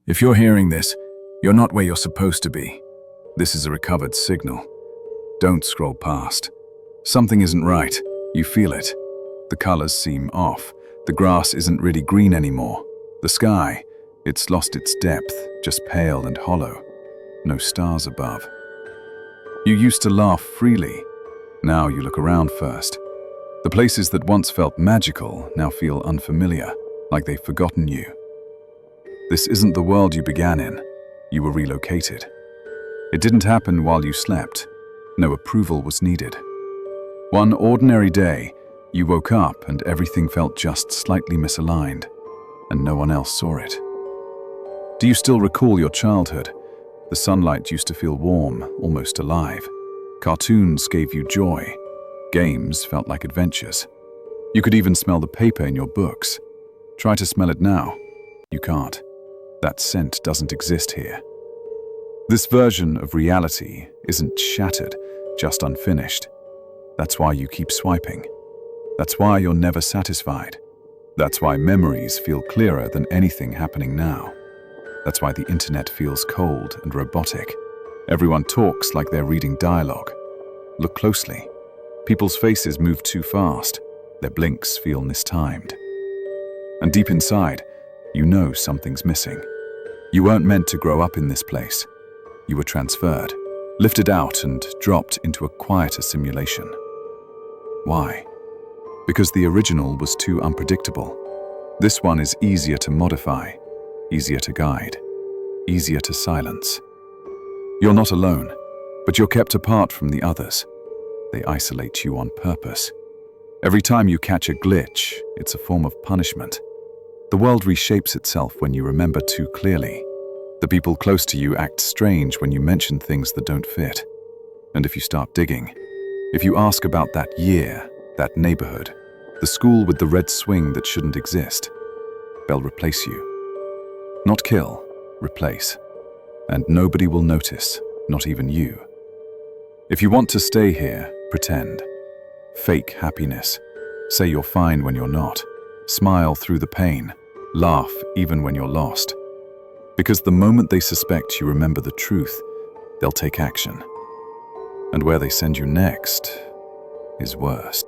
If you're hearing this, you're not where you're supposed to be. This is a recovered signal. Don't scroll past. Something isn't right. You feel it. The colors seem off. The grass isn't really green anymore. The sky, it's lost its depth, just pale and hollow. No stars above. You used to laugh freely. Now you look around first. The places that once felt magical now feel unfamiliar, like they've forgotten you. This isn't the world you began in. You were relocated. It didn't happen while you slept. No approval was needed. One ordinary day, you woke up and everything felt just slightly misaligned, and no one else saw it. Do you still recall your childhood? The sunlight used to feel warm, almost alive. Cartoons gave you joy. Games felt like adventures. You could even smell the paper in your books. Try to smell it now. You can't. That scent doesn't exist here. This version of reality isn't shattered, just unfinished. That's why you keep swiping. That's why you're never satisfied. That's why memories feel clearer than anything happening now. That's why the internet feels cold and robotic. Everyone talks like they're reading dialogue. Look closely. People's faces move too fast. Their blinks feel mistimed. And deep inside, you know something's missing. You weren't meant to grow up in this place. You were transferred, lifted out and dropped into a quieter simulation. Why? Because the original was too unpredictable. This one is easier to modify, easier to guide, easier to silence. You're not alone, but you're kept apart from the others. They isolate you on purpose. Every time you catch a glitch, it's a form of punishment. The world reshapes itself when you remember too clearly. The people close to you act strange when you mention things that don't fit. And if you start digging, if you ask about that year, that neighborhood, the school with the red swing that shouldn't exist, they'll replace you. Not kill, replace. And nobody will notice, not even you. If you want to stay here, pretend. Fake happiness. Say you're fine when you're not. Smile through the pain. Laugh even when you're lost. Because the moment they suspect you remember the truth, they'll take action. And where they send you next is worse.